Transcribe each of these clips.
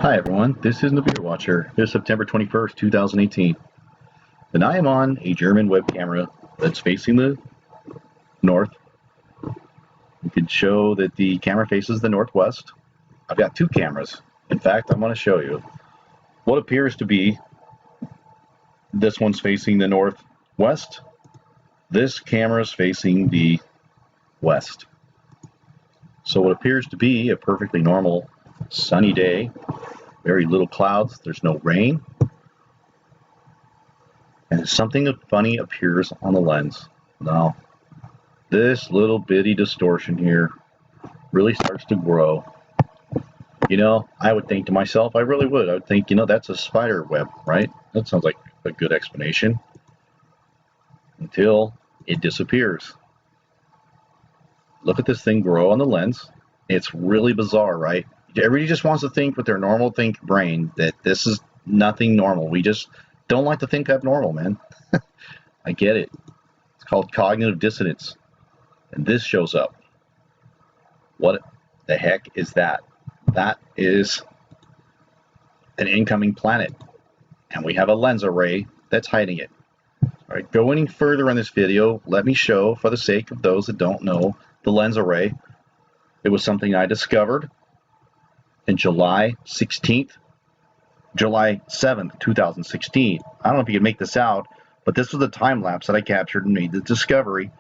Hi everyone, this is the Beer Watcher. It is September 21st, 2018, and I am on a German web camera that's facing the north. You can show that the camera faces the northwest. I've got two cameras. In fact, I'm going to show you what appears to be this one's facing the northwest. This camera's facing the west. So what appears to be a perfectly normal sunny day. Very little clouds, there's no rain, and something funny appears on the lens. Now, this little bitty distortion here really starts to grow. You know, I would think to myself, I really would. I would think, you know, that's a spider web, right? That sounds like a good explanation. Until it disappears. Look at this thing grow on the lens. It's really bizarre, right? Everybody just wants to think with their normal think brain that this is nothing normal. We just don't like to think abnormal, man. I get it. It's called cognitive dissonance. And this shows up. What the heck is that? That is an incoming planet. And we have a lens array that's hiding it. All right, go any further in this video, let me show, for the sake of those that don't know, the lens array. It was something I discovered in July 7th, 2016. I don't know if you can make this out, but this was the time lapse that I captured and made the discovery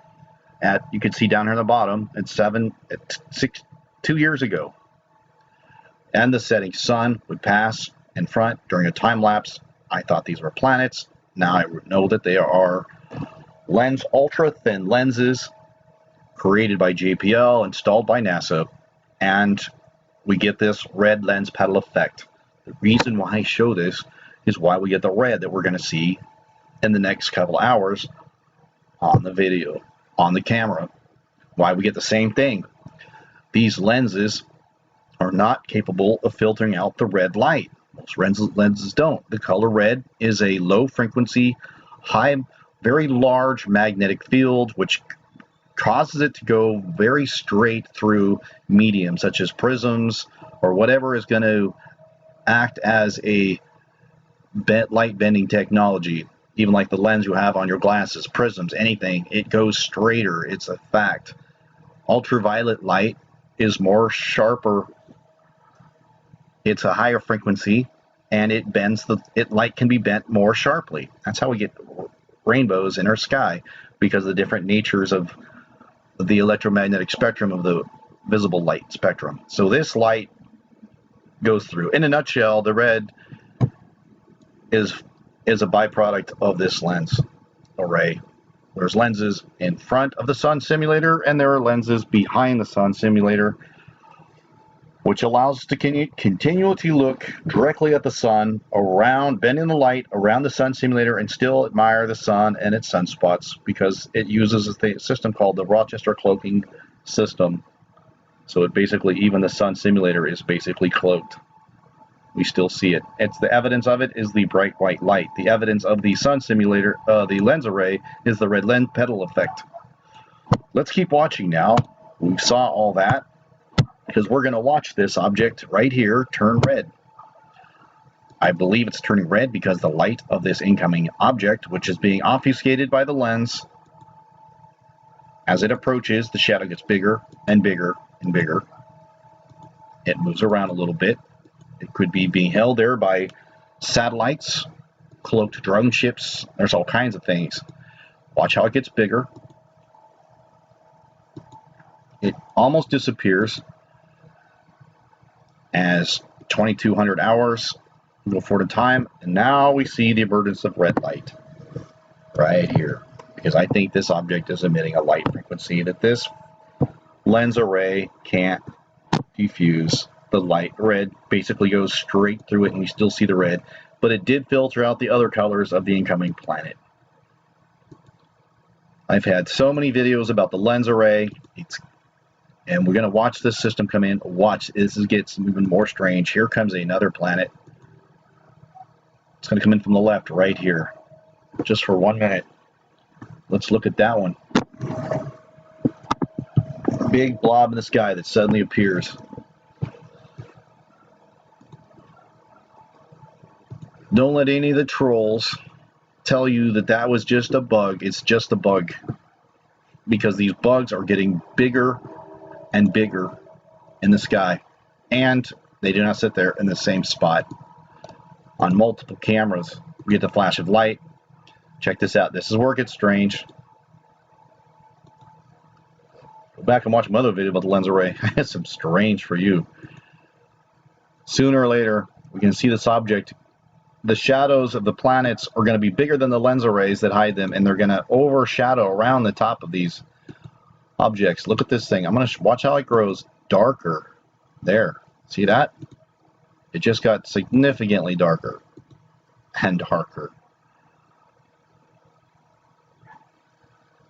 at, you can see down here on the bottom, at 2 years ago. And the setting sun would pass in front during a time lapse. I thought these were planets. Now I know that they are ultra thin lenses created by JPL, installed by NASA, and we get this red lens petal effect. The reason why I show this is why we get the red that we're going to see in the next couple hours on the video, on the camera. Why we get the same thing. These lenses are not capable of filtering out the red light. Most lenses don't. The color red is a low frequency, very large magnetic field, which causes it to go very straight through mediums such as prisms or whatever is going to act as a light bending technology. Even like the lens you have on your glasses, prisms, anything, it goes straighter. It's a fact. Ultraviolet light is more sharper. It's a higher frequency, and it bends light can be bent more sharply. That's how we get rainbows in our sky, because of the different natures of the electromagnetic spectrum of the visible light spectrum. So this light goes through. In a nutshell, the red is a byproduct of this lens array. There's lenses in front of the sun simulator, and there are lenses behind the sun simulator, which allows us to continually look directly at the sun, bending the light around the sun simulator, and still admire the sun and its sunspots, because it uses a system called the Rochester cloaking system. So it basically, even the sun simulator is basically cloaked. We still see it. It's the evidence of it is the bright white light. The evidence of the sun simulator, the lens array, is the red lens petal effect. Let's keep watching now. We saw all that, because we're going to watch this object right here turn red. I believe it's turning red because the light of this incoming object, which is being obfuscated by the lens, as it approaches, the shadow gets bigger and bigger and bigger. It moves around a little bit. It could be being held there by satellites, cloaked drone ships. There's all kinds of things. Watch how it gets bigger. It almost disappears as 2200 hours go forward in time, and now we see the emergence of red light right here, because I think this object is emitting a light frequency that this lens array can't diffuse. The light red basically goes straight through it, and you still see the red, but it did filter out the other colors of the incoming planet. I've had so many videos about the lens array. And we're going to watch this system come in. Watch, this gets even more strange. Here comes another planet. It's going to come in from the left right here. Just for 1 minute. Let's look at that one. Big blob in the sky that suddenly appears. Don't let any of the trolls tell you that that was just a bug. It's just a bug. Because these bugs are getting bigger and bigger in the sky. And they do not sit there in the same spot. On multiple cameras, we get the flash of light. Check this out. This is where it gets strange. Go back and watch my other video about the lens array. It's some strange for you. Sooner or later, we can see this object. The shadows of the planets are going to be bigger than the lens arrays that hide them, and they're going to overshadow around the top of these objects. Look at this thing. I'm going to watch how it grows darker. There. See that? It just got significantly darker and darker.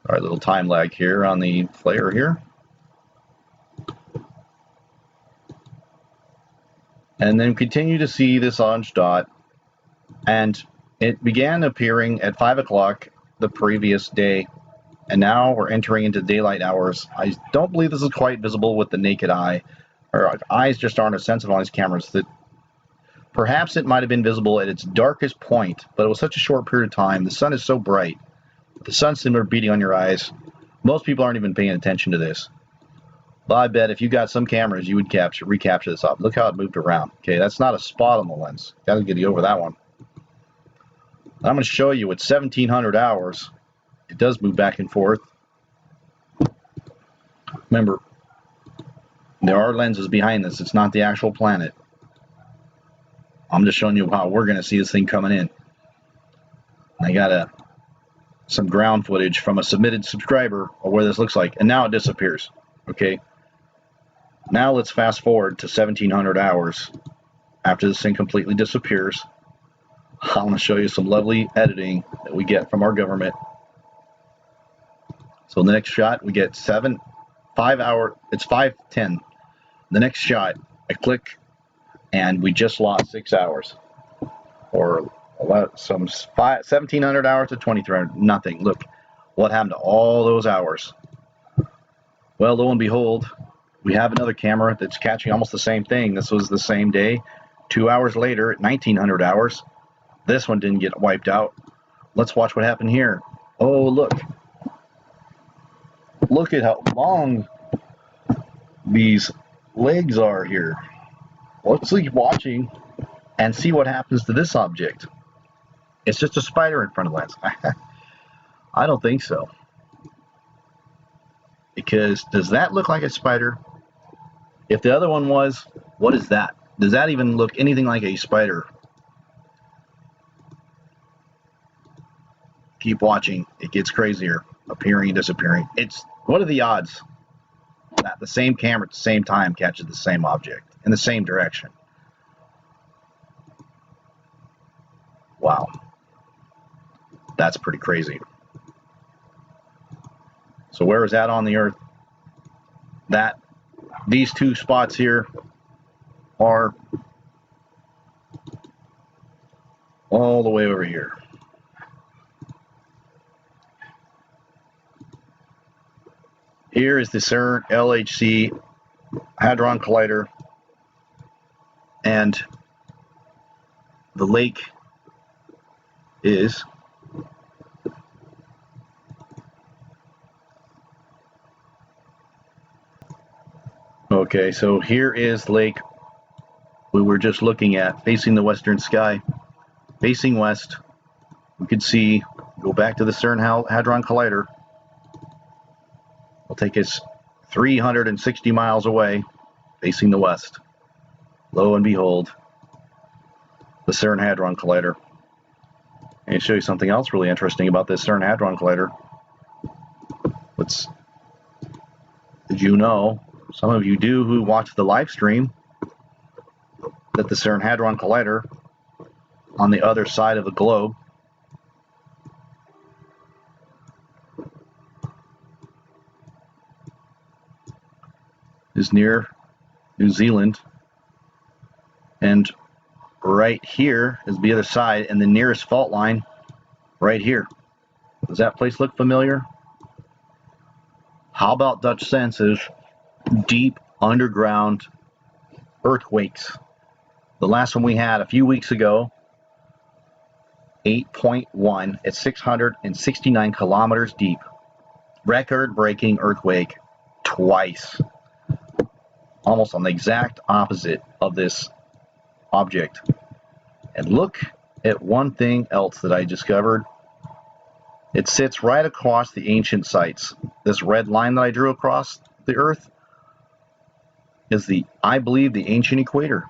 All right, little time lag here on the flare here. And then continue to see this orange dot. And it began appearing at 5 o'clock the previous day. And now we're entering into daylight hours. I don't believe this is quite visible with the naked eye. Our eyes just aren't as sensitive on these cameras. That perhaps it might have been visible at its darkest point, but it was such a short period of time. The sun is so bright. The sun's similar beating on your eyes. Most people aren't even paying attention to this. But I bet if you got some cameras, you would recapture this up. Look how it moved around. Okay, that's not a spot on the lens. Got to get you over that one. I'm going to show you at 1700 hours, it does move back and forth. Remember, there are lenses behind this. It's not the actual planet. I'm just showing you how we're going to see this thing coming in. I got some ground footage from a submitted subscriber of where this looks like, and now it disappears. Okay. Now let's fast forward to 1700 hours after this thing completely disappears. I'm going to show you some lovely editing that we get from our government. So in the next shot, we get 5 hour. It's 5:10. The next shot, I click, and we just lost 6 hours, or some 1700 hours to 2300. Nothing. Look, what happened to all those hours? Well, lo and behold, we have another camera that's catching almost the same thing. This was the same day. 2 hours later, at 1900 hours, this one didn't get wiped out. Let's watch what happened here. Oh, look. Look at how long these legs are here. Let's keep watching and see what happens to this object. It's just a spider in front of the lens. I don't think so. Because does that look like a spider? If the other one was, what is that? Does that even look anything like a spider? Keep watching. It gets crazier. Appearing and disappearing. What are the odds that the same camera at the same time catches the same object in the same direction? Wow. That's pretty crazy. So where is that on the Earth? These two spots here are all the way over here. Here is the CERN LHC Hadron Collider, and the lake is okay. So here is the lake we were just looking at, facing the western sky, facing west. We could see, go back to the CERN Hadron Collider. Will take us 360 miles away, facing the west. Lo and behold, the CERN Hadron Collider. And I'll show you something else really interesting about this CERN Hadron Collider. Did you know, some of you do who watch the live stream, that the CERN Hadron Collider on the other side of the globe is near New Zealand, and right here is the other side, and the nearest fault line right here. Does that place look familiar? How about Dutch senses? Deep underground earthquakes. The last one we had a few weeks ago 8.1 at 669 kilometers deep. Record-breaking earthquake twice. Almost on the exact opposite of this object. And look at one thing else that I discovered. It sits right across the ancient sites. This red line that I drew across the Earth is I believe, the ancient equator.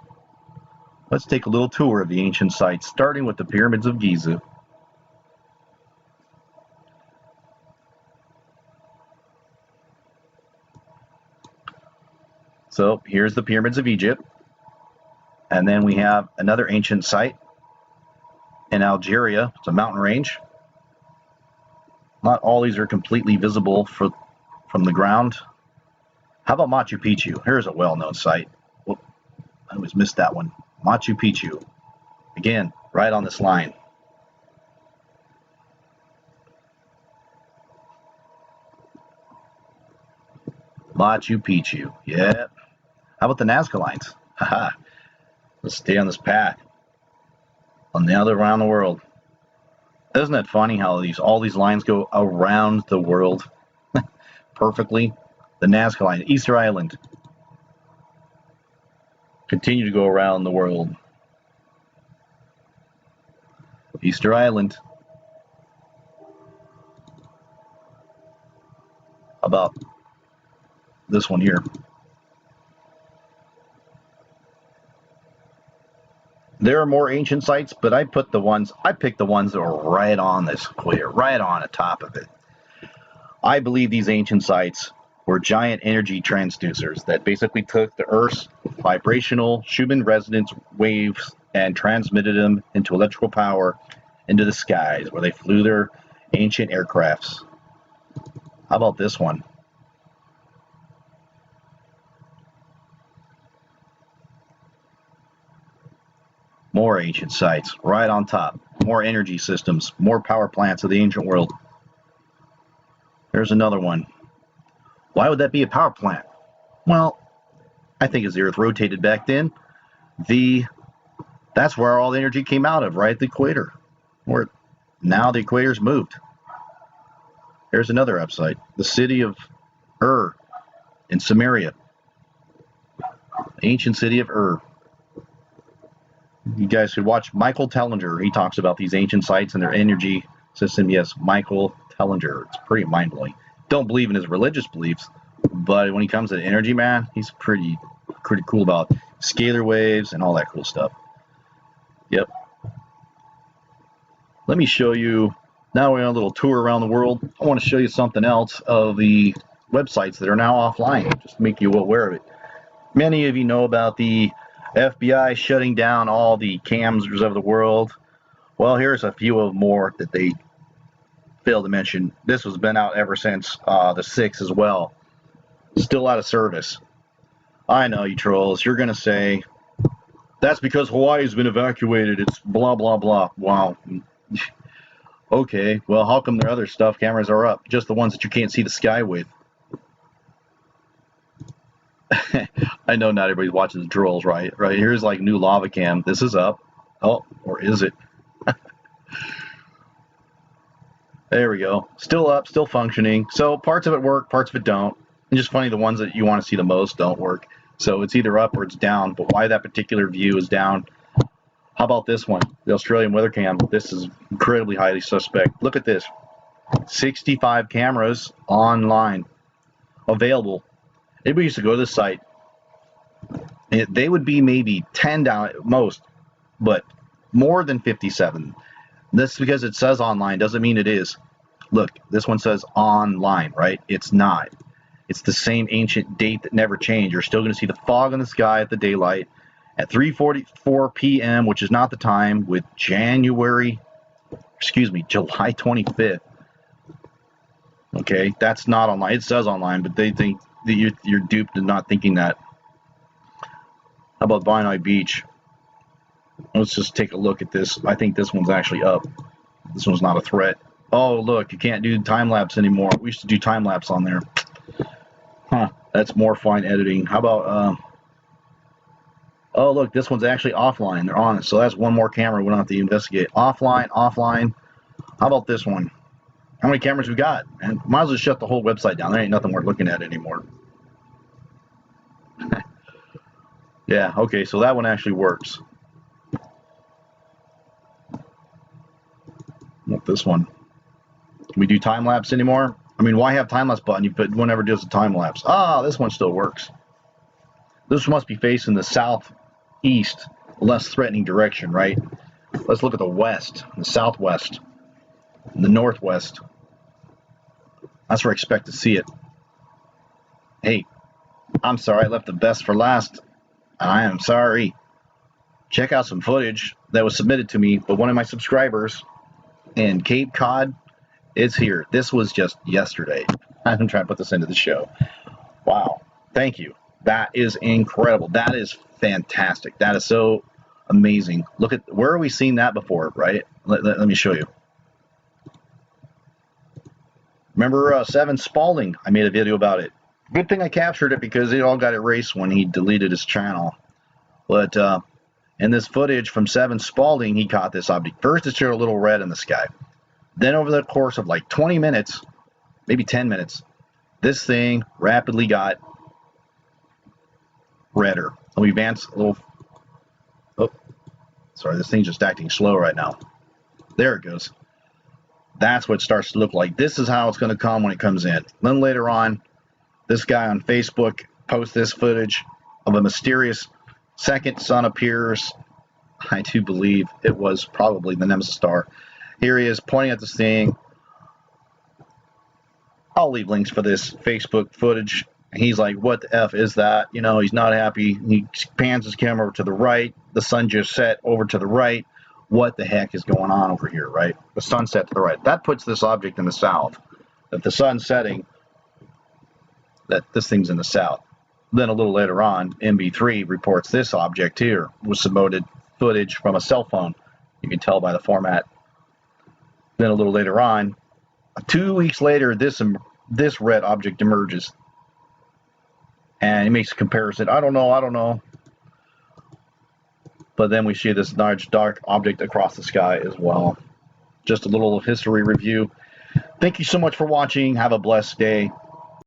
Let's take a little tour of the ancient sites, starting with the pyramids of Giza. So here's the pyramids of Egypt. And then we have another ancient site in Algeria. It's a mountain range. Not all these are completely visible from the ground. How about Machu Picchu? Here's a well-known site. Whoop, I always missed that one. Machu Picchu. Again, right on this line. Machu Picchu. Yep. How about the Nazca lines? Haha. Let's stay on this path. On the other around the world. Isn't it funny how all these lines go around the world perfectly? The Nazca line, Easter Island. Continue to go around the world. Easter Island. How about this one here? There are more ancient sites, but I picked the ones that are right on this equator, right on the top of it. I believe these ancient sites were giant energy transducers that basically took the Earth's vibrational Schumann resonance waves and transmitted them into electrical power into the skies, where they flew their ancient aircrafts. How about this one? More ancient sites, right on top. More energy systems, more power plants of the ancient world. There's another one. Why would that be a power plant? Well, I think as the Earth rotated back then, that's where all the energy came out of, right at the equator. Where now the equator's moved. Here's another upside. The city of Ur in Samaria. Ancient city of Ur. You guys should watch Michael Tellinger. He talks about these ancient sites and their energy system. Yes, Michael Tellinger. It's pretty mind-blowing. Don't believe in his religious beliefs, but when he comes to energy, man, he's pretty cool about scalar waves and all that cool stuff. Yep. Let me show you, now we're on a little tour around the world. I want to show you something else of the websites that are now offline, just to make you aware of it. Many of you know about the FBI shutting down all the cams of the world. Well, here's a few of more that they failed to mention. This has been out ever since the 6th as well. Still out of service. I know, you trolls. You're going to say, that's because Hawaii's been evacuated. It's blah, blah, blah. Wow. Okay, well, how come their other stuff cameras are up? Just the ones that you can't see the sky with. I know not everybody's watching the trolls, right? Right, here's like new lava cam. This is up. Oh, or is it? There we go. Still up, still functioning. So parts of it work, parts of it don't. And just funny, the ones that you want to see the most don't work. So it's either up or it's down. But why that particular view is down? How about this one? The Australian weather cam. This is incredibly highly suspect. Look at this. 65 cameras online available. Anybody used to go to this site, they would be maybe 10 down at most, but more than 57. That's because it says online, doesn't mean it is. Look, this one says online, right? It's not. It's the same ancient date that never changed. You're still going to see the fog in the sky at the daylight at 3:44 p.m., which is not the time, with July 25th. Okay, that's not online. It says online, but they think that you're duped into not thinking that. How about Vinay Beach? Let's just take a look at this. I think this one's actually up. This one's not a threat. Oh, look, you can't do time-lapse anymore. We used to do time-lapse on there. Huh, that's more fine editing. How about Oh, look, this one's actually offline. They're on it. So that's one more camera we don't have to investigate. Offline, offline. How about this one? How many cameras we got? And might as well shut the whole website down. There ain't nothing worth looking at anymore. Yeah, okay, so that one actually works. Not this one. Can we do time lapse anymore? I mean, why have time lapse button? You put whenever does a time lapse. Ah, this one still works. This must be facing the southeast, less threatening direction, right? Let's look at the west, the southwest, and the northwest. That's where I expect to see it. Hey, I'm sorry I left the best for last. I am sorry. Check out some footage that was submitted to me by one of my subscribers in Cape Cod. It's here. This was just yesterday. I've been trying to put this into the show. Wow. Thank you. That is incredible. That is fantastic. That is so amazing. Look at, where are we seeing that before, right? Let me show you. Remember 7 Spalding? I made a video about it. Good thing I captured it because it all got erased when he deleted his channel. But in this footage from 7 Spalding, he caught this object. First, it showed a little red in the sky. Then over the course of like 20 minutes, maybe 10 minutes, this thing rapidly got redder. And we advance a little. Oh, sorry, this thing's just acting slow right now. There it goes. That's what it starts to look like. This is how it's going to come when it comes in. Then later on, this guy on Facebook posts this footage of a mysterious second sun appears. I do believe it was probably the Nemesis star. Here he is pointing at this thing. I'll leave links for this Facebook footage. He's like, what the F is that? You know, he's not happy. He pans his camera over to the right. The sun just set over to the right. What the heck is going on over here, right? The sun set to the right. That puts this object in the south. If the sun's setting, that this thing's in the south. Then a little later on, MB3 reports this object here was submitted footage from a cell phone. You can tell by the format. Then a little later on, 2 weeks later, this red object emerges. And he makes a comparison. I don't know. But then we see this large dark object across the sky as well. Just a little history review. Thank you so much for watching. Have a blessed day.